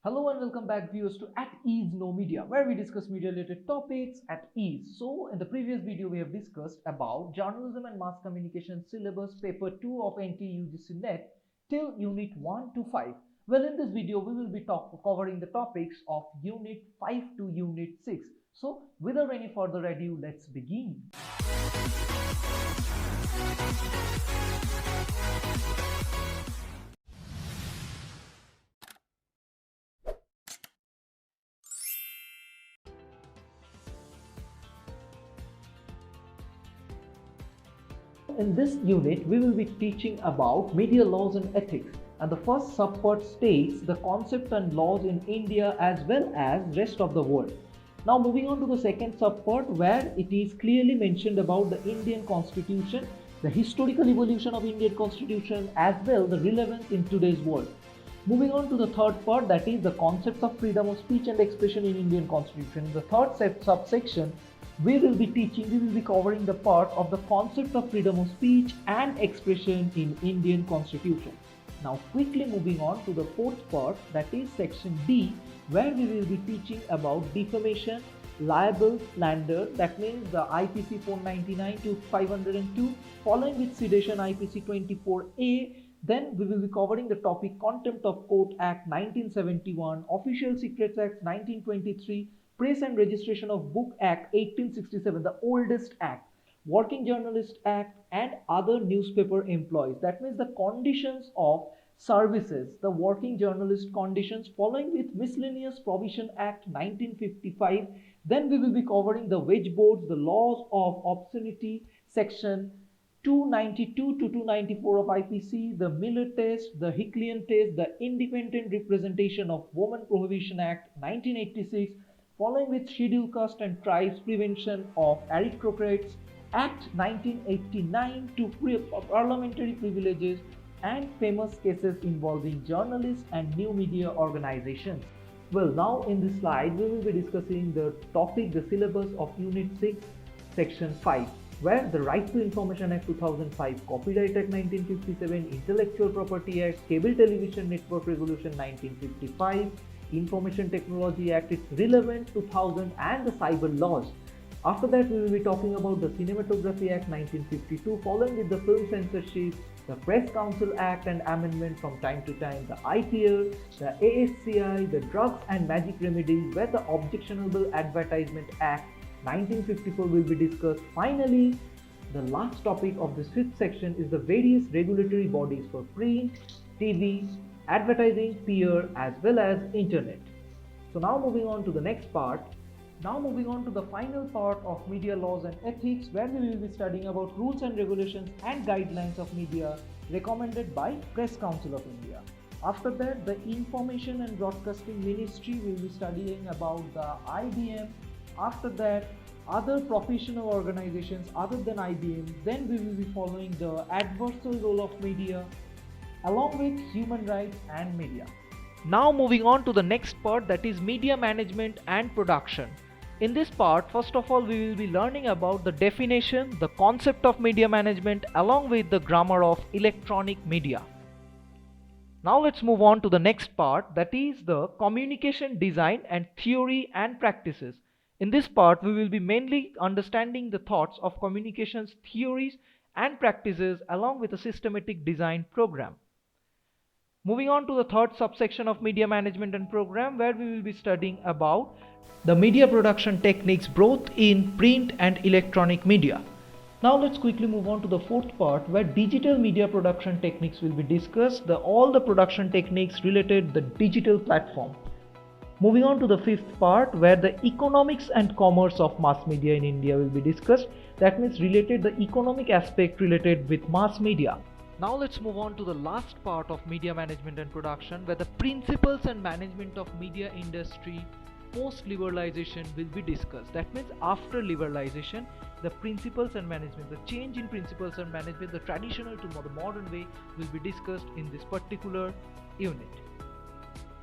Hello and welcome back viewers to At Ease No Media, where we discuss media related topics at ease. So in the previous video we have discussed about journalism and mass communication syllabus paper 2 of NTE UGC NET till unit 1 to 5. Well, in this video we will be covering the topics of unit 5 to unit 6. So without any further ado, let's begin. In this unit, we will be teaching about media laws and ethics, and the first subpart states the concept and laws in India as well as rest of the world. Now moving on to the second subpart, where it is clearly mentioned about the Indian Constitution, the historical evolution of Indian Constitution as well the relevance in today's world. Moving on to the third part, that is the concept of freedom of speech and expression in Indian Constitution. In the third subsection, we will be covering the part of the concept of freedom of speech and expression in Indian Constitution. Now quickly moving on to the fourth part, that is section D, where we will be teaching about defamation, libel, slander, that means the IPC 499 to 502, following with sedition IPC 24A. Then we will be covering the topic Contempt of Court Act 1971, Official Secrets Act 1923, Press and Registration of Book Act 1867, the oldest act, Working Journalist Act, and other newspaper employees. That means the conditions of services, the working journalist conditions, following with Miscellaneous Provision Act 1955. Then we will be covering the wage boards, the laws of obscenity, section 292 to 294 of IPC, the Miller test, the Hicklian test, the Independent Representation of Women Prohibition Act 1986, following with Scheduled Caste and Tribes Prevention of Aristocrats Act 1989 to Parliamentary Privileges, and famous cases involving journalists and new media organizations. Well, now in this slide we will be discussing the topic, the syllabus of Unit 6, Section 5, where the Right to Information Act 2005, Copyright Act 1957, Intellectual Property Act, Cable Television Network Regulation 1955, Information Technology Act, its relevant 2000, and the cyber laws. After that we will be talking about the Cinematography Act 1952, following with the Film Censorship, the Press Council Act and Amendment from time to time, the IPL, the ASCI, the Drugs and Magic Remedies, where the Objectionable Advertisement Act 1954 will be discussed. Finally, the last topic of this fifth section is the various regulatory bodies for print, TV, advertising, PR, as well as internet. So now moving on to the next part. Now moving on to the final part of media laws and ethics, where we will be studying about rules and regulations and guidelines of media recommended by Press Council of India. After that, the Information and Broadcasting Ministry will be studying about the IBM. After that, other professional organizations other than IBM. Then we will be following the adversarial role of media, along with human rights and media. Now moving on to the next part, that is media management and production. In this part, first of all, we will be learning about the definition, the concept of media management, along with the grammar of electronic media. Now let's move on to the next part, that is the communication design and theory and practices. In this part, we will be mainly understanding the thoughts of communications theories and practices along with a systematic design program. Moving on to the third subsection of media management and program, where we will be studying about the media production techniques both in print and electronic media. Now let's quickly move on to the fourth part, where digital media production techniques will be discussed, all the production techniques related to the digital platform. Moving on to the fifth part, where the economics and commerce of mass media in India will be discussed. That means related the economic aspect related with mass media. Now let's move on to the last part of media management and production, where the principles and management of media industry post liberalization will be discussed. That means after liberalization, the principles and management, the change in principles and management, the traditional to the modern way will be discussed in this particular unit.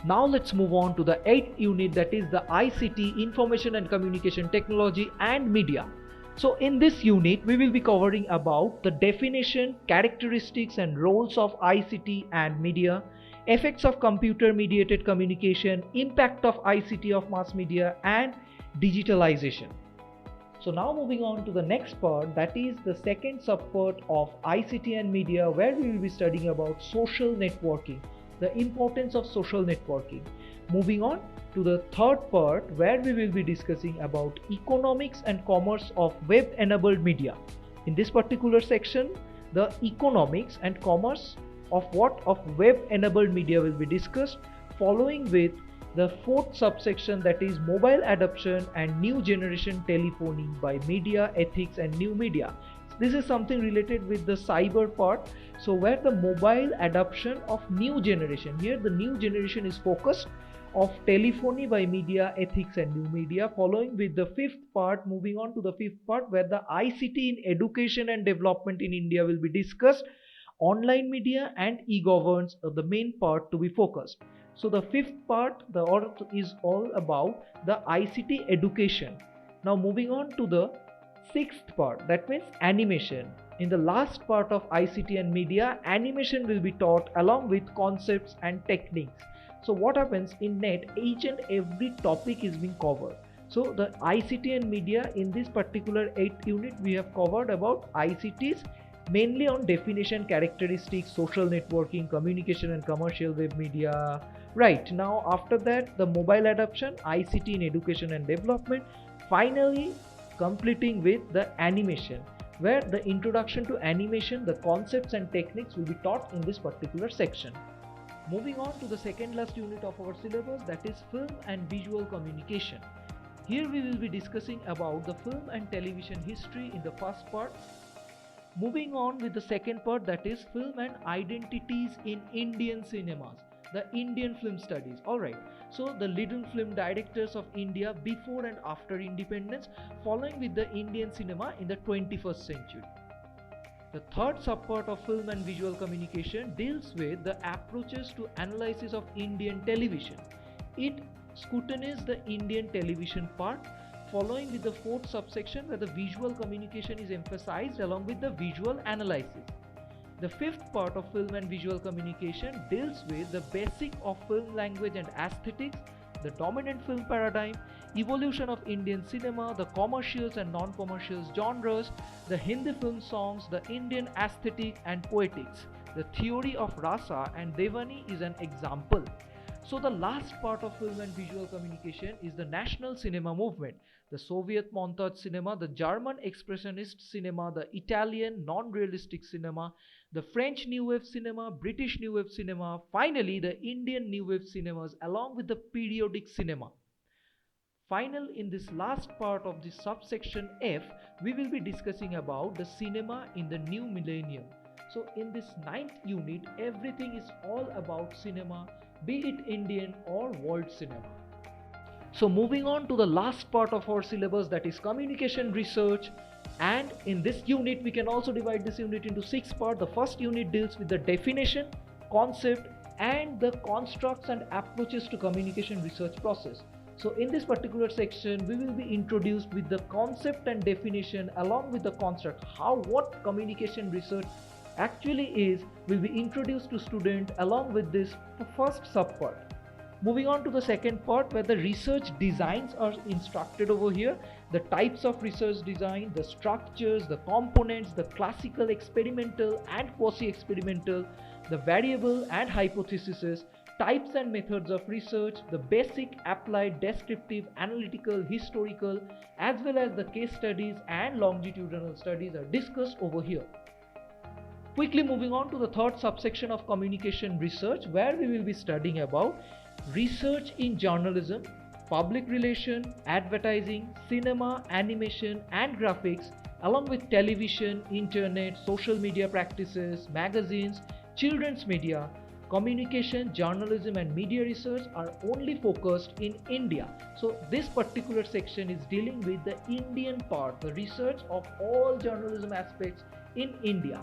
Now let's move on to the 8th unit, that is the ICT, Information and Communication Technology and Media. So in this unit, we will be covering about the definition, characteristics and roles of ICT and media, effects of computer mediated communication, impact of ICT of mass media, and digitalization. So now moving on to the next part, that is the second subpart of ICT and media, where we will be studying about social networking, the importance of social networking. Moving on to the third part, where we will be discussing about economics and commerce of web enabled media. In this particular section, the economics and commerce of web enabled media will be discussed, following with the fourth subsection, that is mobile adoption and new generation telephony by media ethics and new media. This is something related with the cyber part. So where the mobile adoption of new generation, here the new generation is focused of telephony by media ethics and new media, following with the fifth part. Moving on to the fifth part, where the ICT in education and development in India will be discussed, online media and e-governance are the main part to be focused. So the fifth part, the order is all about the ICT education. Now moving on to the sixth part, that means animation. In the last part of ICT and media, animation will be taught along with concepts and techniques. So what happens in net, each and every topic is being covered. So the ICT and media, in this particular 8th unit, we have covered about ICTs mainly on definition, characteristics, social networking, communication and commercial web media. Right, now after that, the mobile adoption, ICT in education and development, finally completing with the animation, where the introduction to animation, the concepts and techniques will be taught in this particular section. Moving on to the second last unit of our syllabus, that is film and visual communication. Here we will be discussing about the film and television history in the first part. Moving on with the second part, that is film and identities in Indian cinemas, the Indian film studies. Alright, so the leading film directors of India before and after independence, following with the Indian cinema in the 21st century. The third subpart of film and visual communication deals with the approaches to analysis of Indian television. It scrutinizes the Indian television part, following with the fourth subsection, where the visual communication is emphasized along with the visual analysis. The fifth part of film and visual communication deals with the basic of film language and aesthetics, the dominant film paradigm, evolution of Indian cinema, the commercials and non-commercials genres, the Hindi film songs, the Indian aesthetic and poetics. The theory of Rasa and Devani is an example. So the last part of film and visual communication is the national cinema movement, the Soviet montage cinema, the German expressionist cinema, the Italian non-realistic cinema, the French New Wave cinema, British New Wave cinema, finally the Indian New Wave cinemas along with the periodic cinema. Final, in this last part of the subsection F, we will be discussing about the cinema in the new millennium. So in this 9th unit, everything is all about cinema, be it Indian or world cinema. So moving on to the last part of our syllabus, that is communication research. And in this unit, we can also divide this unit into 6 parts. The first unit deals with the definition, concept, and the constructs and approaches to communication research process. So in this particular section, we will be introduced with the concept and definition along with the construct. What communication research actually is will be introduced to student along with this first subpart. Moving on to the second part, where the research designs are instructed over here, the types of research design, the structures, the components, the classical, experimental and quasi-experimental, the variable and hypotheses, types and methods of research, the basic, applied, descriptive, analytical, historical, as well as the case studies and longitudinal studies are discussed over here. Quickly moving on to the third subsection of communication research, where we will be studying about research in journalism, public relation, advertising, cinema, animation and graphics, along with television, internet, social media practices, magazines, children's media. Communication, journalism and media research are only focused in India. So this particular section is dealing with the Indian part, the research of all journalism aspects in India.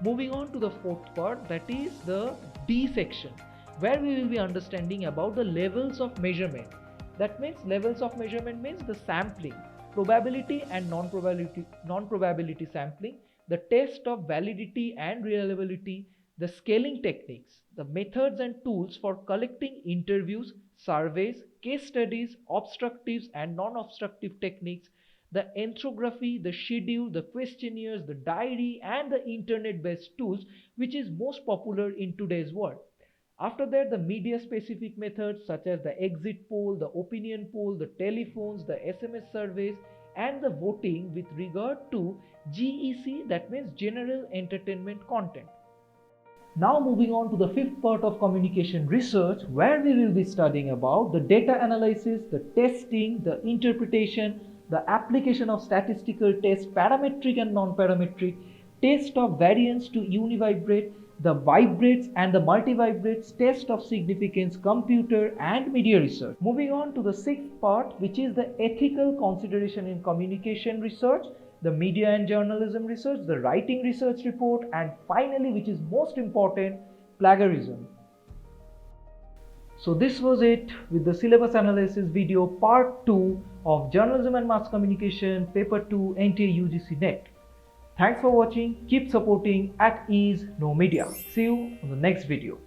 Moving on to the fourth part, that is the D section, where we will be understanding about the levels of measurement. That means levels of measurement means the sampling, probability and non-probability sampling, the test of validity and reliability, the scaling techniques, the methods and tools for collecting interviews, surveys, case studies, obstructives and non-obstructive techniques, the ethnography, the schedule, the questionnaires, the diary, and the internet-based tools, which is most popular in today's world. After that, the media specific methods such as the exit poll, the opinion poll, the telephones, the SMS surveys, and the voting with regard to GEC, that means general entertainment content. Now moving on to the fifth part of communication research, where we will be studying about the data analysis, the testing, the interpretation, the application of statistical tests, parametric and non-parametric, test of variance to univibrate, the vibrates and the multivibrates, test of significance, computer and media research. Moving on to the sixth part, which is the ethical consideration in communication research, the media and journalism research, the writing research report, and finally, which is most important, plagiarism. So this was it with the syllabus analysis video part 2 of Journalism and Mass Communication paper 2 NTA UGC NET. Thanks for watching. Keep supporting At Ease No Media. See you on the next video.